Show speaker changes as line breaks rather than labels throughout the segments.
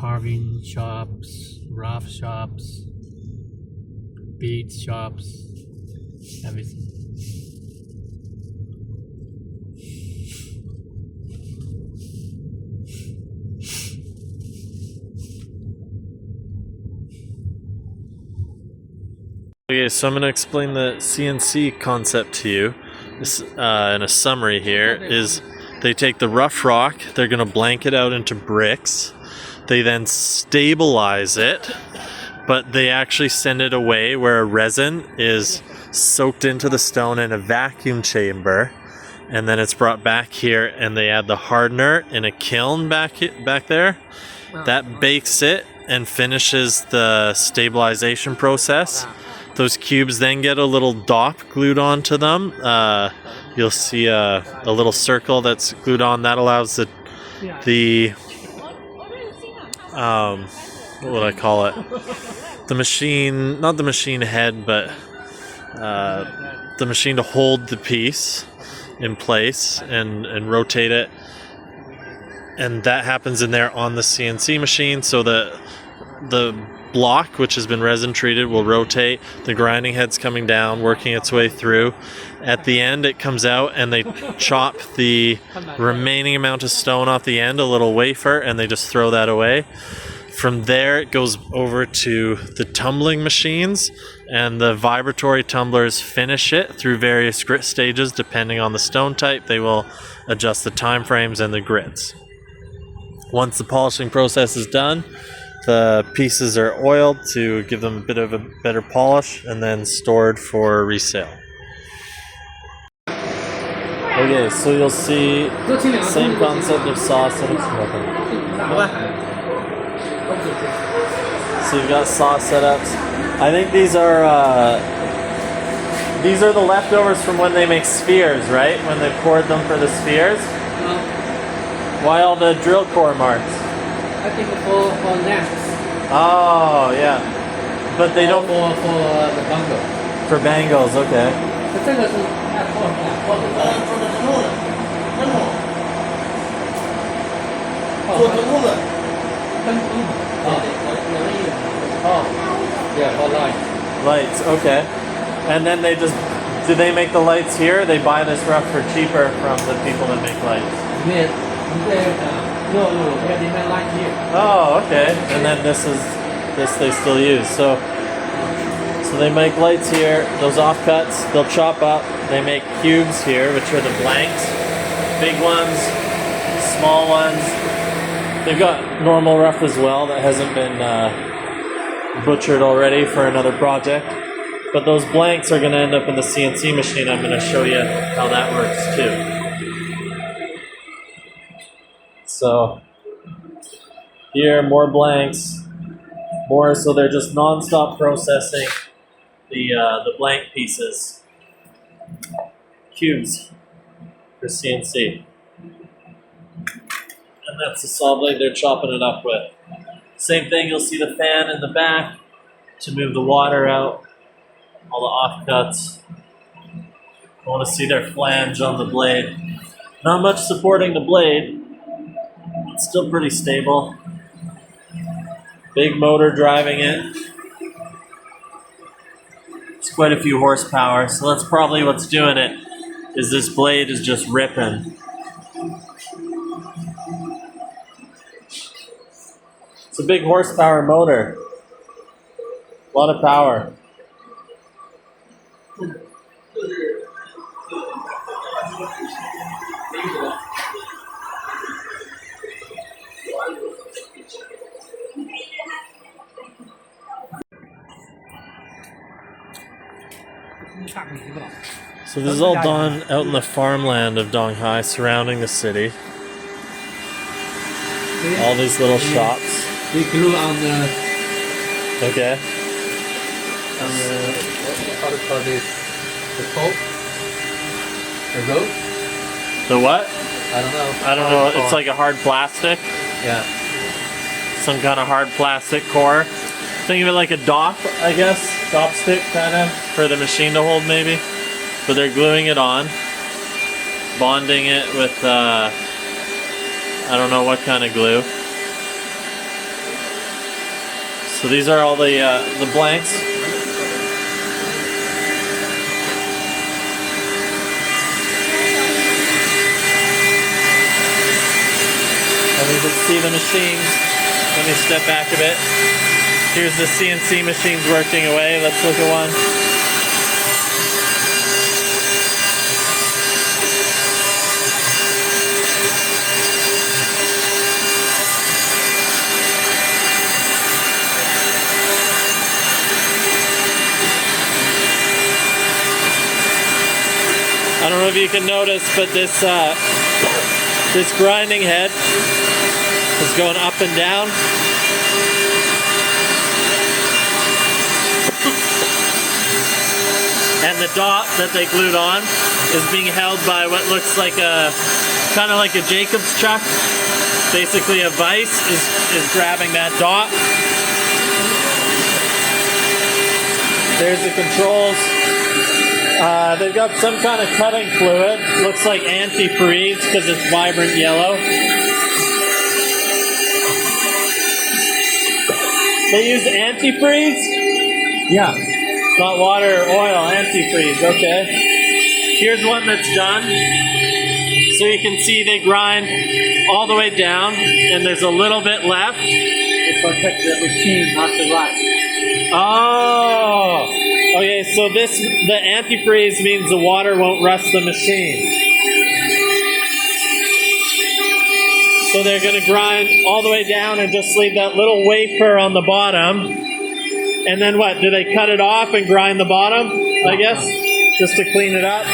carving shops, raft shops, bead shops, everything.
Okay, so I'm going to explain the CNC concept to you. This, in a summary here, is they take the rough rock, they're going to blank it out into bricks, they then stabilize it, but they actually send it away where a resin is soaked into the stone in a vacuum chamber, and then it's brought back here and they add the hardener in a kiln back there. That bakes it and finishes the stabilization process. Those cubes then get a little dop glued onto them. You'll see a little circle that's glued on. That allows the what would I call it? The machine, not the machine head, but the machine to hold the piece in place and rotate it. And that happens in there on the CNC machine. So the block, which has been resin treated, will rotate. The grinding head's coming down, working its way through. At the end, it comes out and they chop the remaining amount of stone off the end, a little wafer, and they just throw that away. From there, it goes over to the tumbling machines, and the vibratory tumblers finish it through various grit stages. Depending on the stone type, they will adjust the time frames and the grits. Once the polishing process is done, the pieces are oiled to give them a bit of a better polish and then stored for resale. Okay, so you'll see same concept of saw setups. So you've got saw setups. I think these are the leftovers from when they make spheres, right? When they poured them for the spheres. Why all the drill core marks?
I think for nests.
Oh, yeah. But they don't...
For the bangle.
For bangles, okay.
这个是按后面，做的yeah, for lights.
Lights, okay. And then they just... Do they make the lights here? They buy this rough for cheaper from the people that make lights?
No, they make light here.
Oh, okay. And then this they still use. So they make lights here, those offcuts, they'll chop up, they make cubes here, which are the blanks. Big ones, small ones. They've got normal rough as well that hasn't been butchered already for another project. But those blanks are going to end up in the CNC machine. I'm going to show you how that works too. So here, more blanks, more, so they're just non-stop processing the blank pieces, cubes for CNC. And that's the saw blade they're chopping it up with. Same thing, you'll see the fan in the back to move the water out, all the offcuts. I want to see their flange on the blade. Not much supporting the blade. It's still pretty stable. Big motor driving it. It's quite a few horsepower, so that's probably what's doing it, is this blade is just ripping. It's a big horsepower motor. A lot of power. So this is all done out in the farmland of Donghai, surrounding the city. All these little shops.
We glue on the...
Okay.
On the... How to call this? The pole? The rope?
The what?
I don't know.
I don't know. It's like a hard plastic.
Yeah.
Some kind of hard plastic core. Think of it like a dop, I guess. Dop stick, kind of, for the machine to hold, maybe. But they're gluing it on. Bonding it with, I don't know what kind of glue. So these are all the blanks. And we can see the machines. Let me step back a bit. Here's the CNC machines working away. Let's look at one. I don't know if you can notice, but this grinding head is going up and down. And the dot that they glued on is being held by what looks like kind of like a Jacob's chuck. Basically a vise is grabbing that dot. There's the controls. They've got some kind of cutting fluid. Looks like antifreeze because it's vibrant yellow. They use antifreeze?
Yeah.
Not water or oil, antifreeze, okay. Here's one that's done. So you can see they grind all the way down, and there's a little bit left.
To protect the machine not to rust.
Oh! Okay, so the antifreeze means the water won't rust the machine. So they're going to grind all the way down and just leave that little wafer on the bottom. And then what? Do they cut it off and grind the bottom, I guess? Just to clean it up?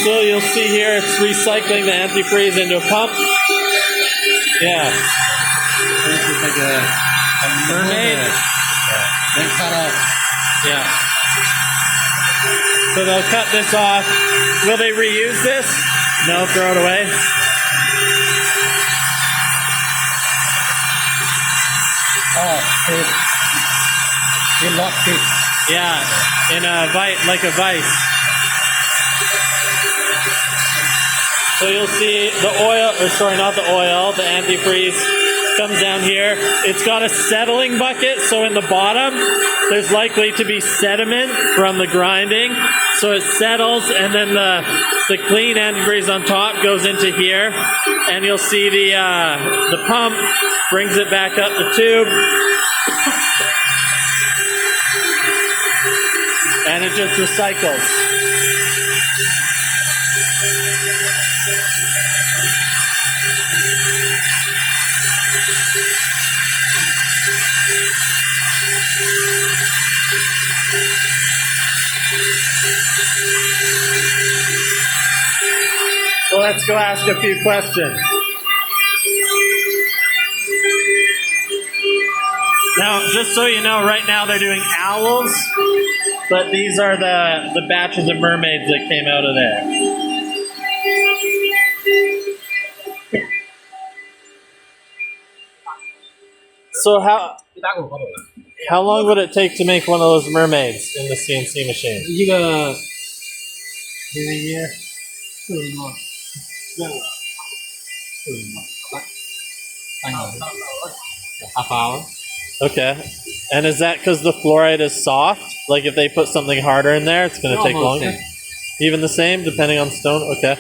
So you'll see here it's recycling the antifreeze into a pump. Yeah.
This is like a
mermaid.
Then cut off.
Yeah. So they'll cut this off. Will they reuse this? No, throw it away.
Oh, they locked it.
Yeah, in a like a vise. So you'll see the oil, or sorry, not the oil, the antifreeze comes down here. It's got a settling bucket, so in the bottom, there's likely to be sediment from the grinding. So it settles, and then the clean antifreeze on top goes into here, and you'll see the pump brings it back up the tube, and it just recycles. So let's go ask a few questions. Now, just so you know, right now they're doing owls, but these are the batches of mermaids that came out of there. So how long would it take to make one of those mermaids in the CNC machine?
一个half hour.
Okay. And is that because the fluorite is soft? Like if they put something harder in there, it's going to take
Almost
longer?
same.
Even the same, depending on stone? Okay.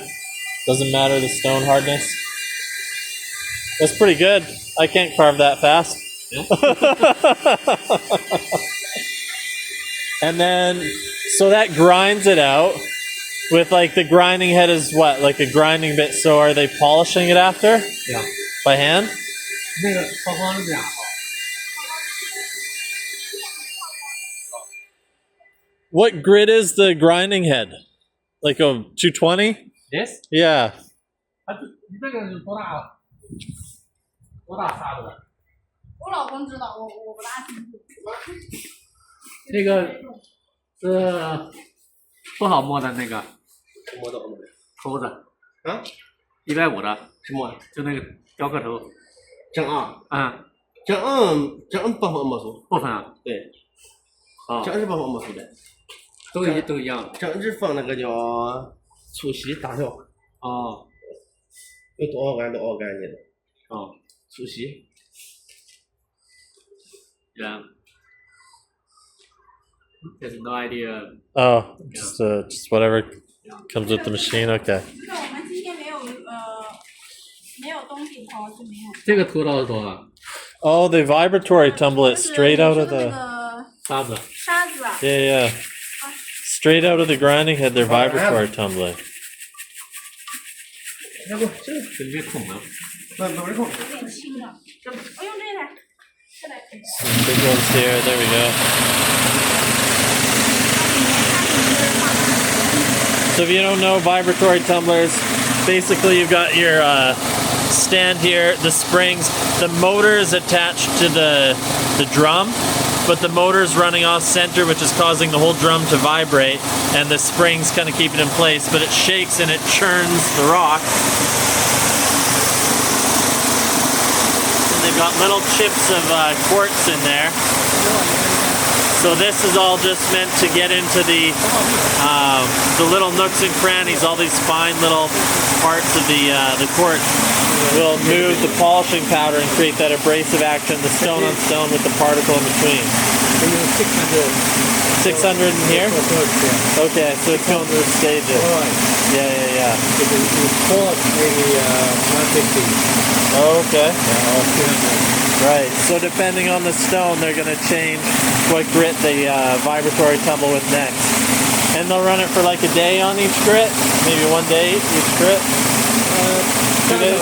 Doesn't matter the stone hardness. That's pretty good. I can't carve that fast.
Yeah.
And then, so that grinds it out. With like the grinding head is what? Like a grinding bit. So are they polishing it after?
Yeah.
By hand?
那个方方是这样哈。
What grit is the grinding head? Like a 220?
Yes.
Yeah.
你这个是多大？多大沙子？
我老公知道，我不大清楚。
这个是不好摸的那个，
摸的摸的
钩子
啊
，150的，
什么？
就那个雕刻头，
正二，
嗯，
正二不分摸数，
不分啊，
对，
哦，
正二是不分摸数的，
都一样的，
正二分那个叫粗细大小，
哦，
都 organize 都 organize 的。
Oh,
出席。
yeah. There's no idea.
Oh, just whatever comes with the machine. Okay.
这个我们今天没有没有东西投是没有。
这个涂到是多少？
Oh, they vibratory tumble it straight out of
那
the.
个
沙子。
沙子啊。
Yeah, yeah. Straight out of the grinding head, they're vibratory tumbling.
要不这
直接捅了。
没空。
有点轻了，我用这台，这台。
Some big ones here. There we go. So if you don't know vibratory tumblers, basically you've got your stand here, the springs, the motor is attached to the drum, but the motor is running off center, which is causing the whole drum to vibrate, and the springs kind of keep it in place, but it shakes and it churns the rock. And they've got little chips of quartz in there. So this is all just meant to get into the little nooks and crannies, all these fine little parts of the quartz. Will move the polishing powder and create that abrasive action, the stone on stone with the particle in between. 600 in here? Okay, so it's going through stages. Yeah, yeah, yeah. Okay. Right, so depending on the stone, they're going to change what grit they vibratory tumble with next. And they'll run it for like a day on each grit? Maybe 1 day each grit? 2 days?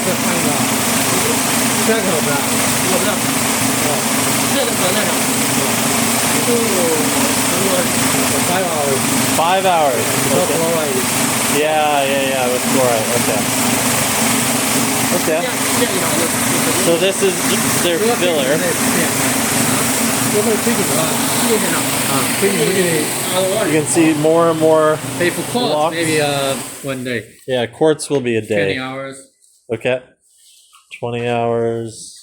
5 hours. Okay. Yeah, with fluorite. Okay. Okay. So this is their filler. You can see more and more.
Hey, for quartz,
blocks.
maybe 1 day.
Yeah, quartz will be a day.
20 hours.
Okay. 20 hours.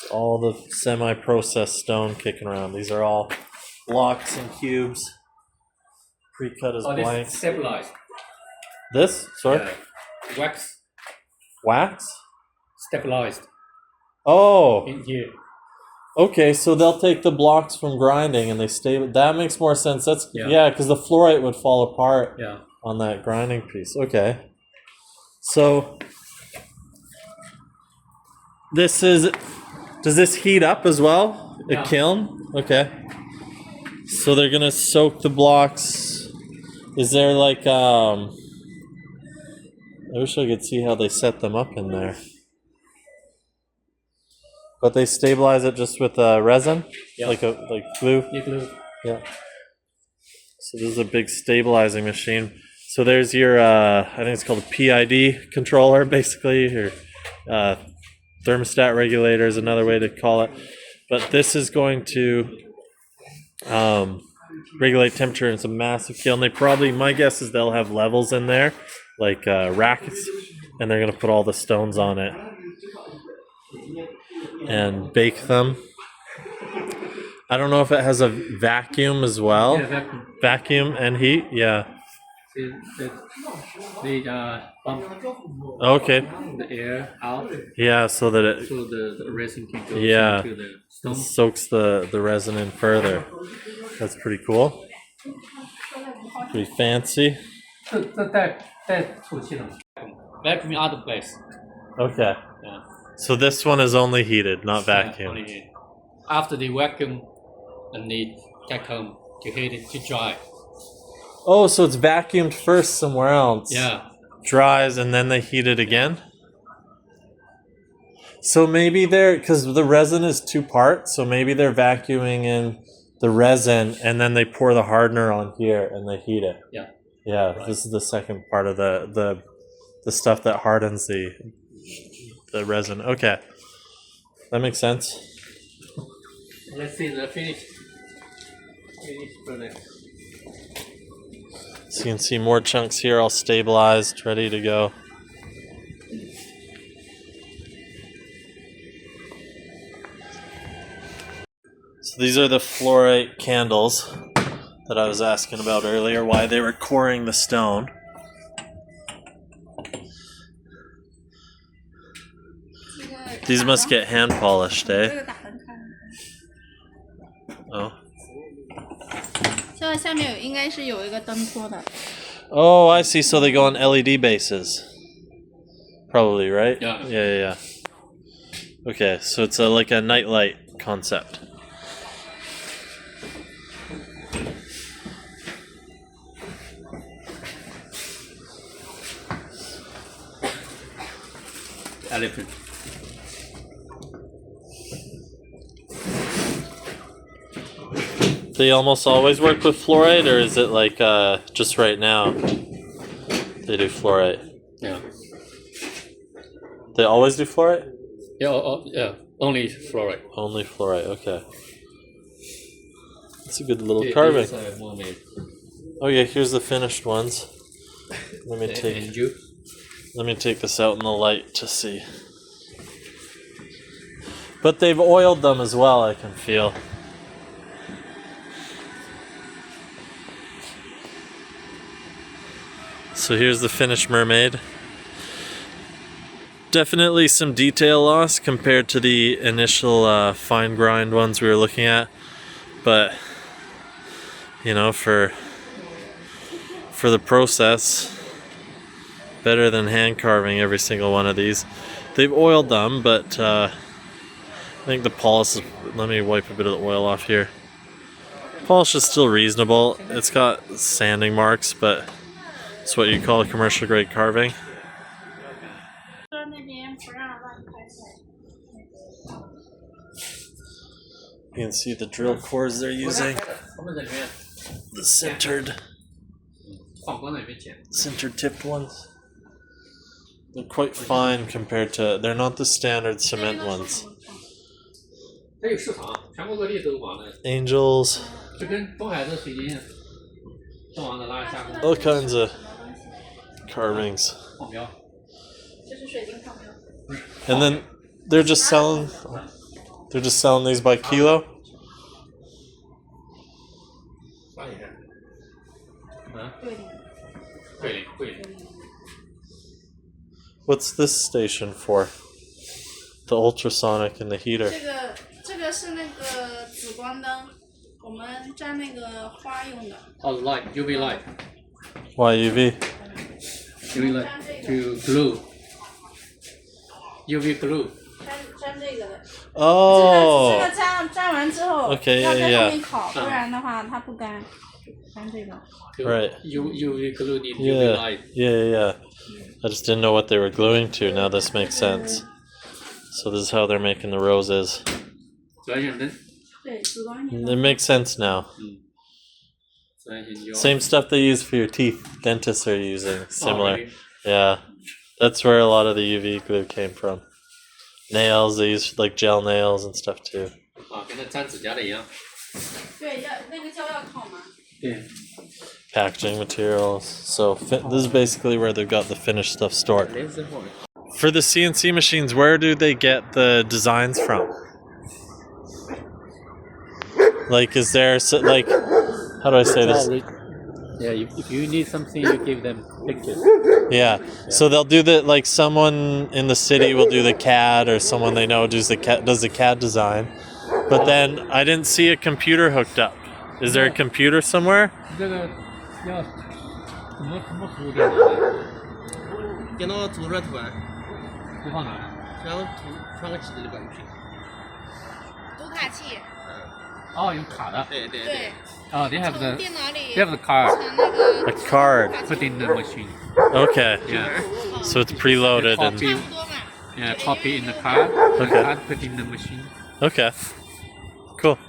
Just all the semi-processed stone kicking around. These are all blocks and cubes. Pre-cut as blanks.
Stabilized.
This? Sorry?
Yeah. Wax.
Wax?
Stabilized.
Oh,
In here.
okay. So they'll take the blocks from grinding and they stay. That makes more sense. That's
Yeah.
because the fluorite would fall apart
Yeah.
on that grinding piece. Okay. So this is. Does this heat up as well? A
Yeah.
kiln? Okay. So they're gonna soak the blocks. Is there like I wish I could see how they set them up in there. But they stabilize it just with resin,
Yeah.
like glue.
Igloo.
Yeah. So this is a big stabilizing machine. So there's your I think it's called a PID controller, basically, your thermostat regulator is another way to call it. But this is going to regulate temperature. It's a massive kiln. They probably, my guess is they'll have levels in there, like racks, and they're going to put all the stones on it and bake them. I don't know if it has a vacuum as well.
Yeah, vacuum.
Vacuum and heat, yeah.
They pump
Okay,
the air out
yeah, so that it
so the resin can go
Yeah.
into the stone.
soaks the resin in further. That's pretty cool. Pretty fancy.
这带出气了 vacuum other place.
Okay.
Yeah.
So this one is only heated, not
Yeah,
vacuumed.
only here. After the vacuum, and they take home to heat it to dry.
Oh, so it's vacuumed first somewhere else.
Yeah.
Dries and then they heat it again? So maybe they're, because the resin is 2 parts, so maybe they're vacuuming in the resin and then they pour the hardener on here and they heat it.
Yeah.
Yeah,
Right.
this is the second part of the stuff that hardens the resin. Okay. That makes sense.
Let's see the finish product.
So you can see more chunks here all stabilized, ready to go. So these are the fluorite candles
that I was asking about earlier, why they were coring the stone. These must get hand polished, eh? Oh. Oh, I see. So they go on LED bases. Probably, right?
Yeah.
Yeah. Okay, so it's like a nightlight concept.
Elephant.
They almost always work with fluorite, or is it like just right now they do fluorite?
Yeah.
They always do fluorite?
Yeah. Only fluorite.
Only fluorite, okay. It's a good little carving. Oh yeah, here's the finished ones. Let me take this out in the light to see. But they've oiled them as well, I can feel. So here's the finished mermaid. Definitely some detail loss compared to the initial fine grind ones we were looking at, but you know, for the process, better than hand carving every single one of these. They've oiled them, but I think the polish is, let me wipe a bit of the oil off here. Polish is still reasonable. It's got sanding marks, but it's what you call commercial grade carving. You can see the drill cores they're using. The centered tipped ones. They're quite fine compared to, they're not the standard cement ones. Angels. All kinds of carvings. And then they're just selling these by kilo. What's this station for? The ultrasonic and the heater.
这个是那个紫光灯，我们粘那个花用的。
Oh, light, UV light.
Why UV?
UV light to glue. UV glue.
粘这个的。
Oh.
这个粘完之后
Okay,
要
yeah,
在
yeah.
上面烤，不然的话它不干。粘这个。
Right.
UV glue need UV light.
Yeah. I just didn't know what they were gluing to. Now this makes sense. So this is how they're making the roses.
紫外线灯。
对，紫光线
It makes sense now.
紫外线胶。
Same stuff they use for your teeth. Dentists are using similar.
Oh, really?
Yeah. That's where a lot of the UV glue came from. Nails, they use like gel nails and stuff too.
啊，跟那粘指甲的一样。
对，要那个胶要烤嘛。
对。
Packaging materials. So this is basically where they've got the finished stuff stored. For the CNC machines, where do they get the designs from? Like, is there like, how do I say this?
Yeah, if you need something, you give them pictures.
Yeah. So they'll do the, like, someone in the city will do the CAD, or someone they know does the CAD design. But then I didn't see a computer hooked up. Is there a computer somewhere?
这个要怎么输电脑的？
电脑组热图案，
就放哪儿？
然后传个机子里边去。
读卡器。
哦，有卡的。
对。
Oh, they have the
电脑里
they have the card.
传那个
A card.
Put in the machine.
Okay.
Yeah.
So it's preloaded and.
Copy.
差不多嘛。
Yeah, copy in the card.
Okay.
Card put in the machine.
Okay. Cool.